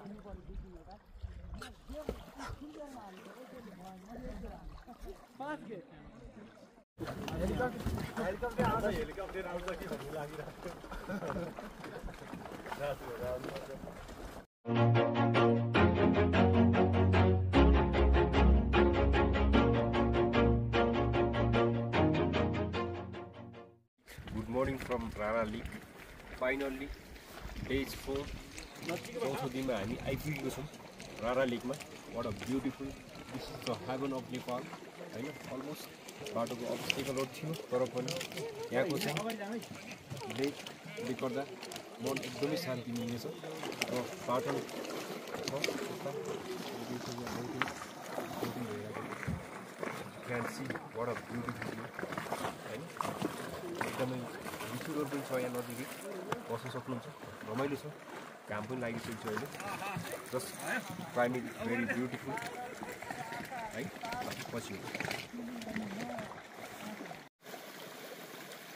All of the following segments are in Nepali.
Good morning from Rara Lake. Finally, day 4. चौथो दिनमा हामी आइपुगेको छौँ रारा लेकमा. What a beautiful. This is the heaven of Nepal. हैन अलमोस्ट बाटोको अब्स्टेकलहरु थियो तर पनि यहाँको चाहिँ लेकले गर्दा मन एकदमै शान्ति मिल्नेछ. र बाटो can see what a beautiful view. हैन एकदमै बिचुरो पनि छ यहाँ नजिकै बस्न सक्नुहुन्छ. रमाइलो छ. काम पनि लागिसकेको छ अहिले. Just climate very beautiful. है पछि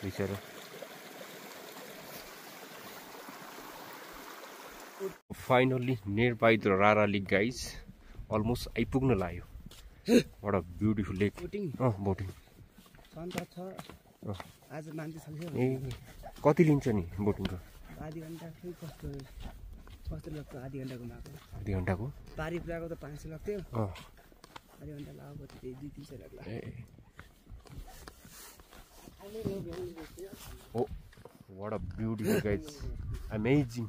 बिचरा finally near by the Rara Lake guys. Almost आइपुग्न लाग्यो. What a beautiful lake. Boating सन्त छ आज मान्छे छ ए कति लिन्छ नि बोटिङको? आधी घण्टा खै कस्तो लाग्छ आधी घण्टाको माको? आधी घण्टाको पारी पुराको त 500 लाग्थ्यो. आधी घण्टा लाग्यो त 2-300 लाग्ला. Oh, what a beautiful guys. Amazing.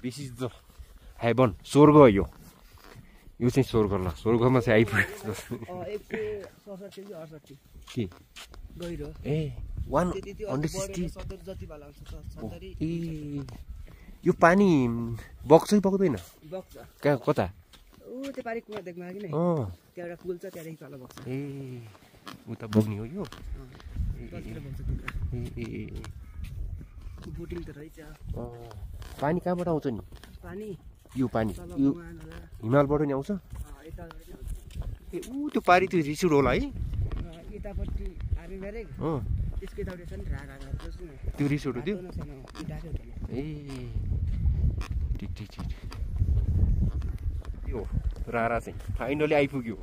This is the heaven. स्वर्ग हो यो. यो चाहिँ स्वर्ग ल. स्वर्गमा चाहिँ आइपुग्यो. 167 के गहिरो ए 160 जति वाला हुन्छ 70. ए यो पानी बग्छ कि बग्दैन? बग्छ. कहाँ कता? उ त्यो पारी कुवा देख्न लागि नै. त्यहाँ एउटा पुल छ त्यहाँदेखि तल बग्छ. ए उता बग्ने हो यो? कतितिर बग्छ त्यो? ए बोटिङ त रहेछ. पानी कहाँबाट आउँछ नि? पानी यो पानी यो हिमालबाट नि आउँछ? ए ऊ त्यो पारी त्यो रिसुड होला है? यतापट्टि आर्मी ब्यारेक त्यसको यतापट्टि छ नि रारा त्यो रिसोर्ट हो त्यो? ए ठिक यो रारा चाहिँ फाइनली आइपुग्यो.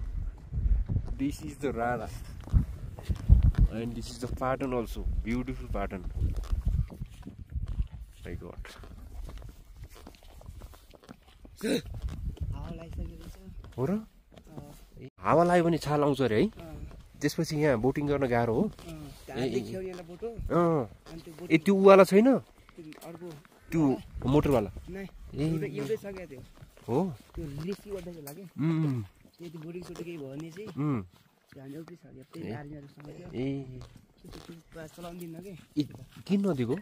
This is the Rara and this is the Patan also. Beautiful Patan. My God. हो र? हावा लाग्यो भने छाल आउँछ अरे है? त्यसपछि यहाँ बोटिङ गर्न गाह्रो हो. ए त्यो वाला छैन? त्यो मोटरवाला हो? किन नदिएको?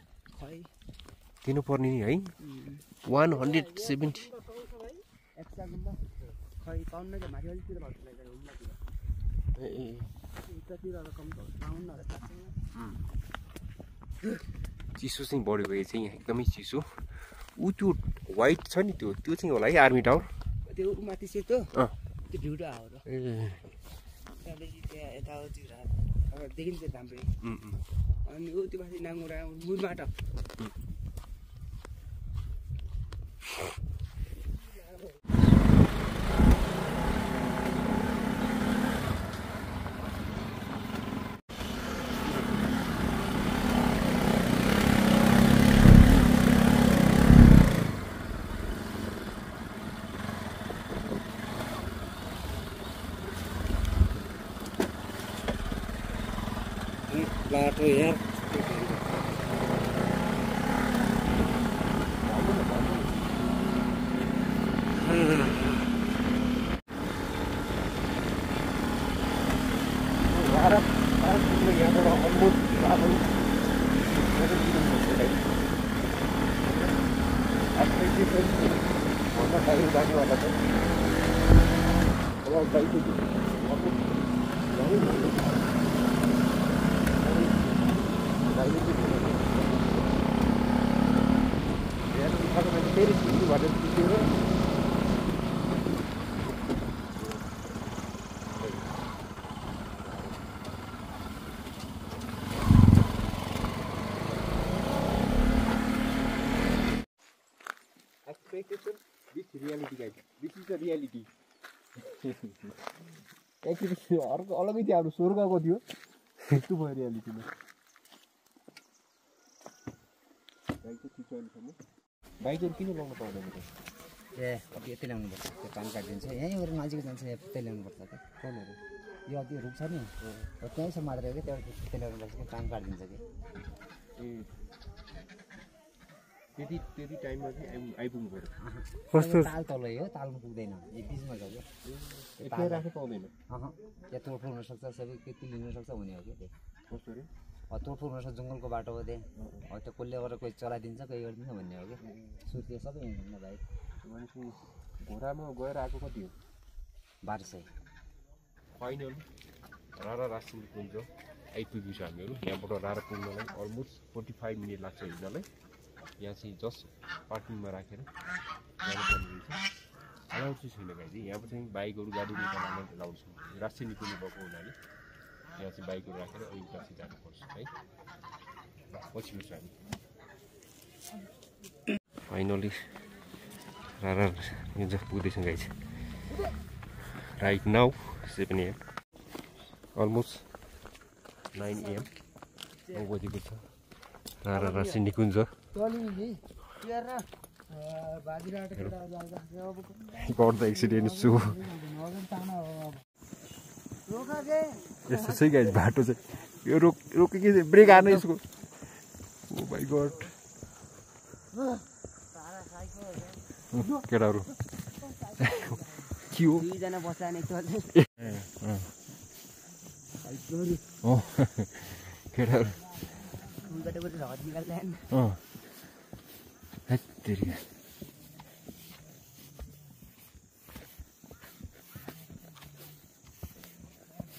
दिनु पर्ने नि है. 170 चिसो चाहिँ बढ्यो यो चाहिँ एकदमै चिसो. ऊ त्यो व्हाइट छ नि त्यो चाहिँ होला है आर्मी टावर? त्यो माथि सेतो त्यो भ्यू हो र. ए त्यहाँदेखि त्यहाँ यताउति अब देखिन्छ राम्रै. अनि ऊ त्यो माथि नाङ्गुरा मुरबाट बाटो यार This reality guys. This is the reality. Actually अर्को अलगै थियो हाम्रो स्वर्गको थियो यस्तो भयो रियालिटीमा बाइक चाहिँ चिचोलीसम्म बाइकहरू किन लाउनु पाउँदैन त ए अब यतै ल्याउनुपर्छ त्यो काम काटिदिन्छ यहीँबाट नजिक जान्छ यतै ल्याउनुपर्छ त कहाँनिर यो अघि रुख छ नि त्यहीँसम्म मात्र हो कि त्यहाँबाट त्यतै ल्याउनुपर्छ कि काम काटिदिन्छ कि ए त्यति टाइममा चाहिँ आइपुग्नु पऱ्यो कस्तो ताल तलै हो तालमा पुग्दैन यो बिचमा छ कि यतै राख्नु पाउँदैन या तोडफोड हुनसक्छ सबै त्यति लिनसक्छ हुने हो कि त्यो कस्तो अरे तोडफोड हुनसक्छ जङ्गलको बाटो हो त्यहाँ त्यो कसले गरेर कोही चलाइदिन्छ कोही गरिदिन्छ भन्ने हो कि सुर त्यो सबै हिँड्दैन भाइ भनेपछि घोडामा गएर आएको कति हो 1200 फाइनल रारा रासिन पुग्छ आइपुग्यो छ हामीहरू यहाँबाट रारा पुग्नलाई अलमोस्ट 45 मिनट लाग्छ हिँड्नलाई यहाँ चाहिँ जस्ट पार्किङमा राखेर जानुपर्ने रहेछ अलाउड चाहिँ छैन गाई चाहिँ यहाँ चाहिँ बाइकहरू गाडीहरू चलाउन अलाउड छ राष्ट्रिय निकुञ्ज भएको हुनाले यहाँ चाहिँ बाइकहरू राखेर अलिक पछि जानुपर्छ है पछि बस्छ हामी फाइनली रारा पुग्दैछौँ गाई चाहिँ right now 7 AM almost 9 AM 9 बजेको छ रारा राष्ट्रिय निकुञ्ज God the accident is so यस्तो चाहिँ गाइस बाटो चाहिँ यो रोके कि ब्रेक हार्नु यसको ओ माय गॉड केटाहरु के हो दुईजना बस्दा नि त्यो ओ केटाहरु उनबाट हात निकाल्दैन तेरी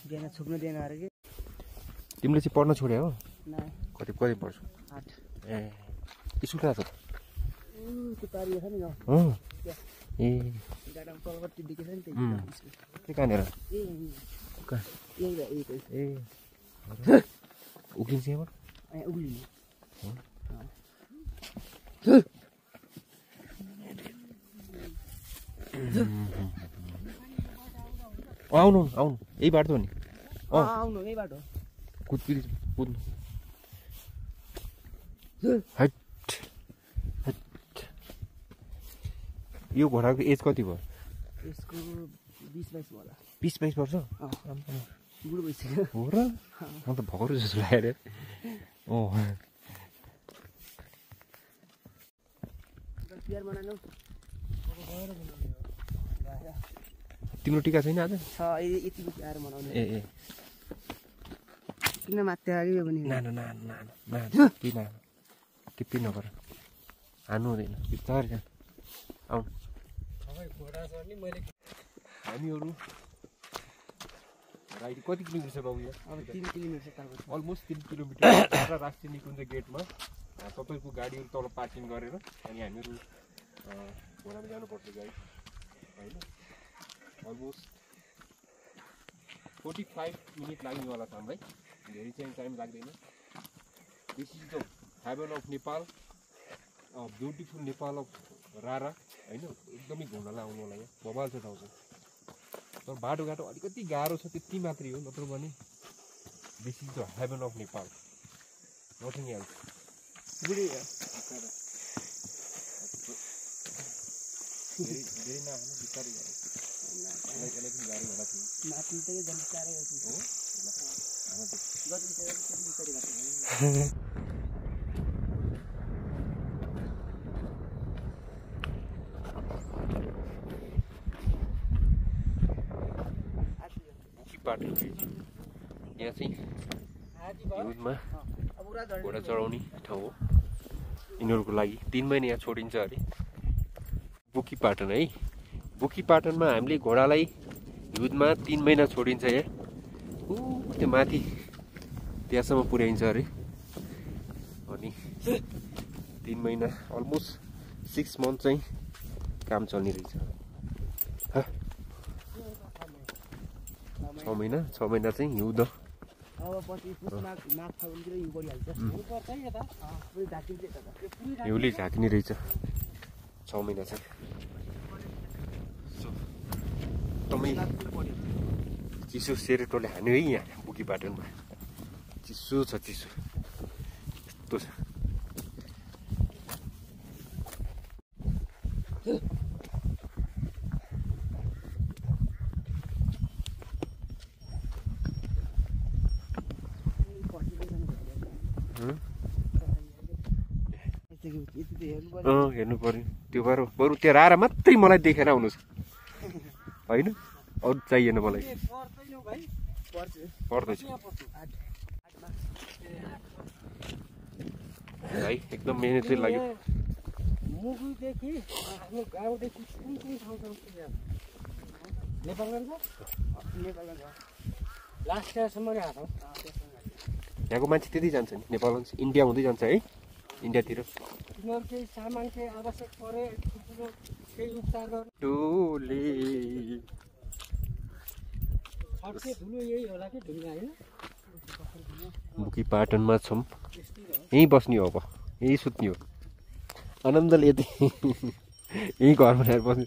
बिहान छुक्नु दिएन अरे कि तिमीले चाहिँ पढ्न छोड्यौ हो न कति पढ्छौ 8 ए स्कुल कहाँ छ त्यो पारी छ नि हो ए गाडामा तलपट्टि देखेछ नि के कहाँनिर ए कहाँ ए उकिन्छ यहाँबाट ए उग्लिने आउनु यही बाटो नि आउनु यही बाटो कुद्नु यो घोडाको एज कति भयो यसको 20-22 होला 20-22 वर्ष बुढो भइसक्यो हो र म त भर्खर जस्तो लाग्यो तिहार मनाउनु तिम्रो टिका छैन आज छ यतिको तिहार मनाउने ए किन मात्रै आयो भने टिप्पी नगर हान्नु हुँदैन बिस्तारै जा आउँ हामीहरू राइड कति किलोमिटर छ बाबु यहाँ अब 3 किलोमिटर तल अलमोस्ट 3 किलोमिटर राष्ट्रिय निकुञ्ज गेटमा तपाईँको गाडीहरू तल पार्किङ गरेर अनि हामीहरू घोडामा जानुपर्छ गाडी होइन अलमोस्ट 45 मिनट लाग्नेवाला छ हामीलाई धेरै चाहिँ टाइम लाग्दैन this is the heaven of Nepal beautiful Nepal of Rara होइन एकदमै घुम्नलाई आउनुलाई यहाँ बबाल छ ठाउँ चाहिँ तर बाटोघाटो अलिकति गाह्रो छ त्यति मात्रै हो नत्र भने this is the heaven of Nepal nothing else धेरै नआउनु बिस्तारै गाह्रो बाटो यहाँ चाहिँ हिउँदमा घोडा चढाउने ठाउँ हो यिनीहरूको लागि 3 महिना यहाँ छोडिन्छ अरे बुकी पाटन है बुकी पाटनमा हामीले घोडालाई हिउँदमा 3 महिना छोडिन्छ यहाँ त्यो माथि त्यहाँसम्म पुर्याइन्छ अरे अनि 3 महिना अलमोस्ट 6 मन्थ चाहिँ काम चल्ने रहेछ 6 महिना चाहिँ हिउँद हिउँले झाँक्ने रहेछ 6 महिना चाहिँ एकदमै चिसो सेरेटोले हान्यो है यहाँ बुकी पाटनमा चिसो छ चिसो यस्तो छ हेर्नु पर्यो त्यो बरु त्यहाँ आएर मात्रै मलाई देखेर आउनु छ होइन अरू चाहिएन मलाई पर्दैछ भाइ एकदम मेहनतै लाग्यो मुगुदेखि आफ्नो गाउँदेखि कुन कुन ठाउँ नेपालगञ्ज लास्ट टाइमसम्म यहाँको मान्छे त्यति जान्छ नि नेपालगञ्ज इन्डिया हुँदै जान्छ है इन्डियातिर तिनीहरू केही सामान केही आवश्यक परे केही उपचार गर्नु टोले धुलो यही होला कि ढुङ्गा होइन बुकी पाटनमा छौँ यहीँ बस्ने हो अब यहीँ सुत्ने हो आनन्दले यति यहीँ घरमा आएर बस्ने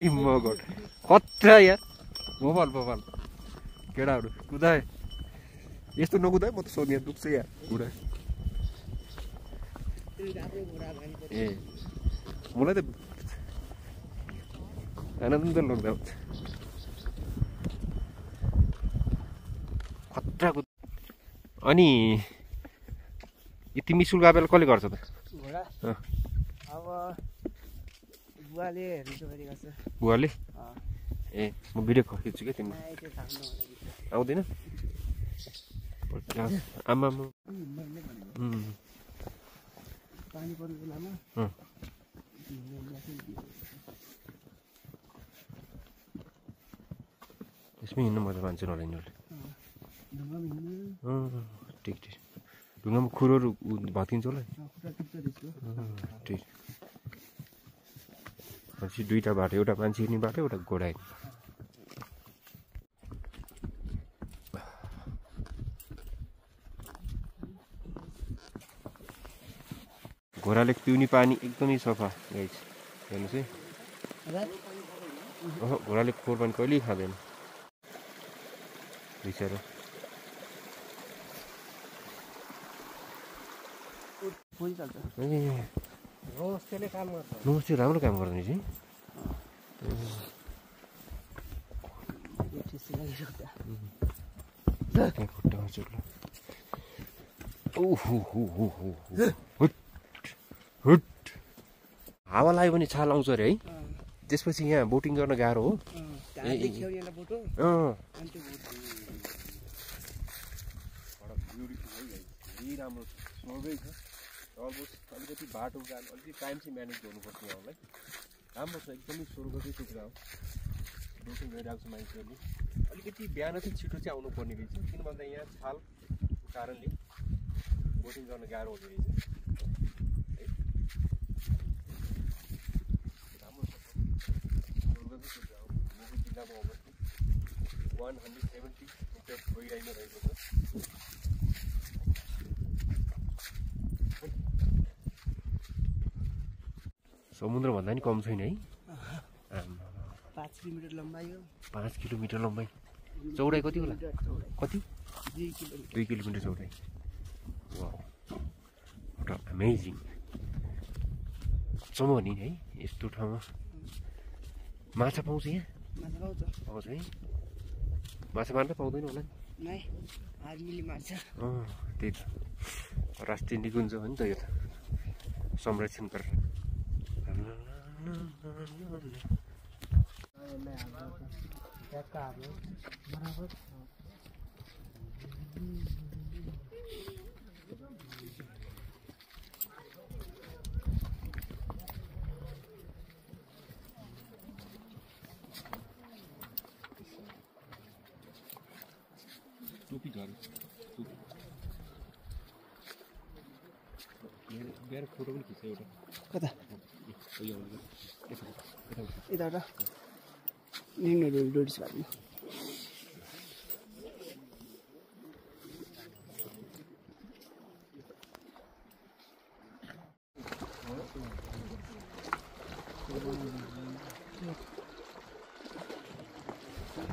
मगट खतरा यार भोपाल केटाहरू कुदाए यस्तो नकुदाए म त सोध्ने दुख्छ यार घुँडा ए मलाई त आनन्द लाग्दा हुन्छ खतराको अनि तिमी स्कुल गए बेला कसले गर्छ त अब बुवाले बुवाले ए म भिडियो खिच्छु क्या तिमी आउँदैन आमा पानी पर्ने बेलामा यसमै हिँड्नु मजा मान्छ होला यिनीहरूले ठिक ढुङ्गामा खुरोहरू भत्किन्छ होला ठिक पछि दुईवटा बाटो एउटा मान्छे हिँड्ने बाटो एउटा घोडा हिँड्ने घोडाले पिउने पानी एकदमै सफा गाइस हेर्नुहोस् है घोडाले फोहोर पानी कहिल्यै खाँदैन बिचरा नमस्ते राम्रो काम गर्दैन चाहिँ खुट्टामा चोट हावा लाग्यो भने छाल आउँछ अरे है त्यसपछि यहाँ बोटिङ गर्न गाह्रो हो राम्रो स्वर्गै छ अलमोस्ट अलिकति बाटो जानु अलिकति टाइम चाहिँ म्यानेज गर्नुपर्छ यहाँलाई राम्रो छ एकदमै स्वर्गकै टुक्रा हो बोटिङ गरिरहेको छ मान्छेहरूले अलिकति बिहान चाहिँ छिटो चाहिँ आउनुपर्ने रहेछ किन भन्दा यहाँ छालको कारणले बोटिङ गर्न गाह्रो हुने रहेछ राम्रो छ स्वर्गकै टुक्रा हो मुगु जिल्लामा अवस्थित 170 मिटर गहिराइमा रहेको छ समुद्र भन्दा नि कम छैन है 5 किलोमिटर लम्बाइ हो 5 किलोमिटर लम्बाइ चौडाइ कति होला कति 2 किलोमिटर चौडाइ वाउ व्हाट अमेजिङ अचम्म नि है यस्तो ठाउँमा माछा पाउँछ यहाँ पाउँछ है माछा मार्न पाउँदैन होला नि आर्मीले मार्छ त्यही त राष्ट्रिय निकुञ्ज हो नि त यो त संरक्षण गरेर टोपी झऱ्यो मेरो फोटो पनि खिच्छ एउटा कता यताबाट निन्नु डोडिस भएको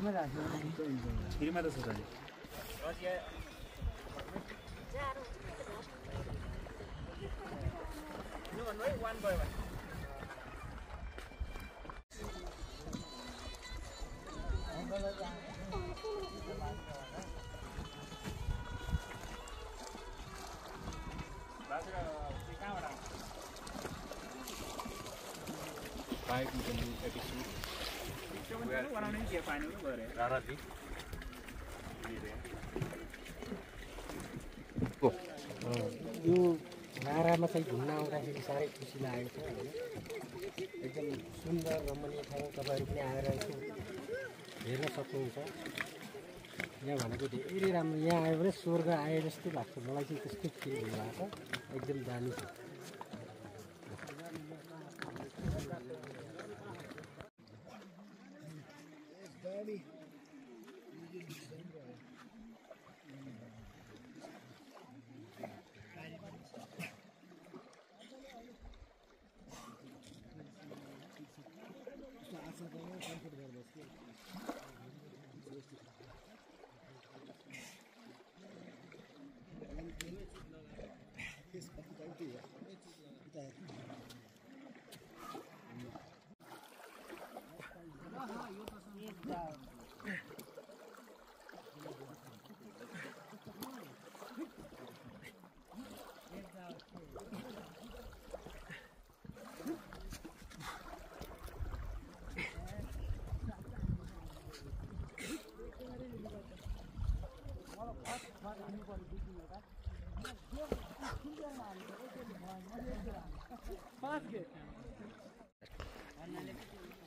आफैमा राख्नु फ्रीमा त छ त यो रारामा चाहिँ घुम्न आउँदाखेरि साह्रै खुसी लागेको छ होइन एकदम सुन्दर रमणीय ठाउँ तपाईँहरू पनि आएर यसो हेर्न सक्नुहुन्छ यहाँ भनेको धेरै राम्रो यहाँ आयो भने स्वर्ग आए जस्तो लाग्छ मलाई चाहिँ त्यस्तो फिल हुनुभएको छ एकदम दामी छ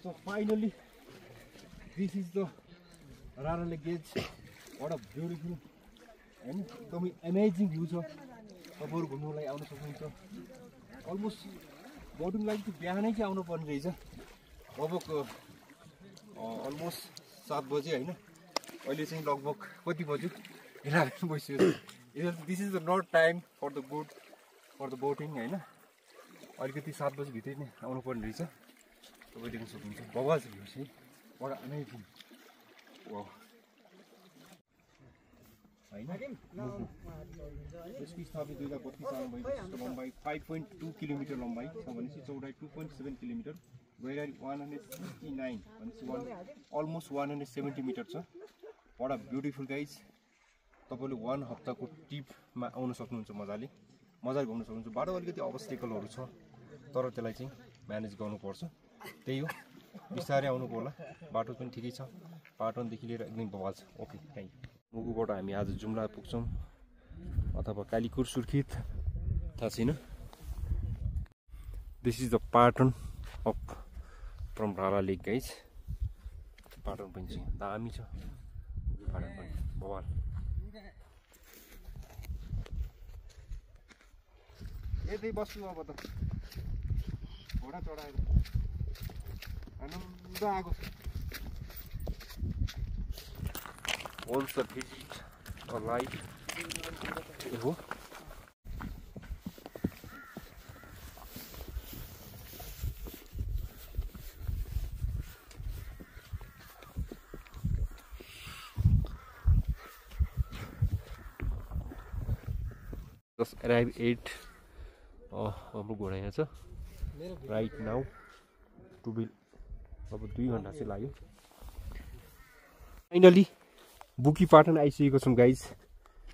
So finally, this is the Rara Lake Gauge. What a beautiful and amazing view छ तपाईहरु घुम्नलाई आउन सक्नुहुन्छ अलमोस्ट बोटिङ लागि चाहिँ बिहानै चाहिँ आउनु पर्ने रहेछ लगभग अलमोस्ट 7 बजे हैन अहिले चाहिँ लगभग कति बज्यो 11 बजिसक्यो this is the not time for the boating हैन अलिकति 7 बजे भित्रै नै आउनु पर्ने रहेछ तपाईले देख्न सक्नुहुन्छ बवाल छ भ्यू चाहिँ बडा अमेजिङ वाउ यसको स्थापित 2032 सालमा भएको यसको लम्बाइ 5.2 किलोमिटर लम्बाइ छ भनेपछि चौडाइ 2.7 किलोमिटर गहिराई 169 भनेपछि अलमोस्ट 170 मिटर छ बडा ब्युटिफुल गाइज तपाईले 1 हप्ताको ट्रिपमा आउन सक्नुहुन्छ मजाले घुम्न सक्नुहुन्छ बाटो अलिकति अब्स्टेकलहरु छ तर त्यसलाई चाहिँ म्यानेज गर्नुपर्छ त्यही हो बिस्तारै आउनुको होला बाटो पनि ठिकै छ पाटनदेखि लिएर एकदम बवाल छ ओके थ्यांक यू मुगुबाट हामी आज जुम्ला पुग्छौं अथवा कालीकोट सुर्खेत थाहा छैन this is the Patan of from रारा लेक गाइज पाटन पनि छ दामी छ पाटन पनि बवाल यतै बस्नु अब त घोडा चढाएर आनन्द आगो once a visit a life हो just arrive 8 हाम्रो घोडा यहाँ छ राइट नाउ टु बी अब 2 घण्टा चाहिँ लाग्यो फाइनली बुकी पाटन आइसकेको छौं guys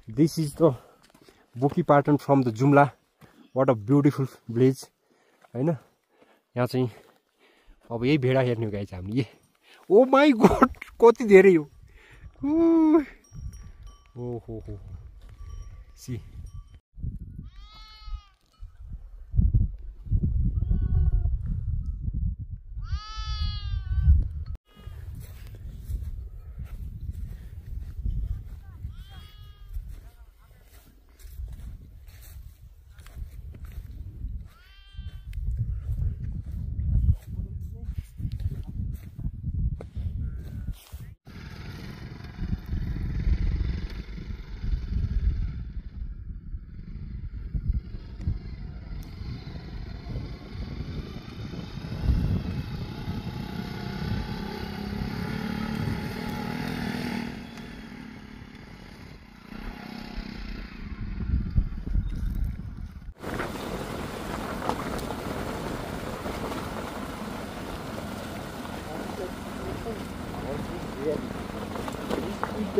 this is the Buki Patan from the Jumla what a beautiful village हैन यहाँ चाहिँ अब यही भेडा हेर्ने हो गाइज हामी ओ माई गॉड कति धेरै हो ओ हो C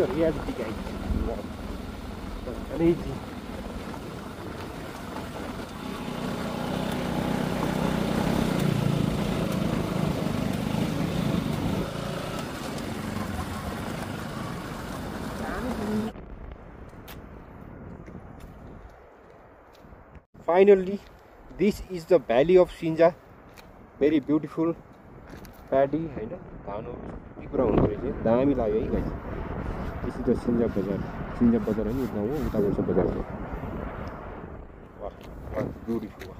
the reality, guys. Wow. That's amazing. Finally, this is the valley of Sinja. Very beautiful paddy, हैन धानहरु सबै कुरा हुँदो रहेछ दामी लाग्यो है guys this is the Sinja बजार हैन उता हो उताबाट बजार छ वाह ब्युटिफुल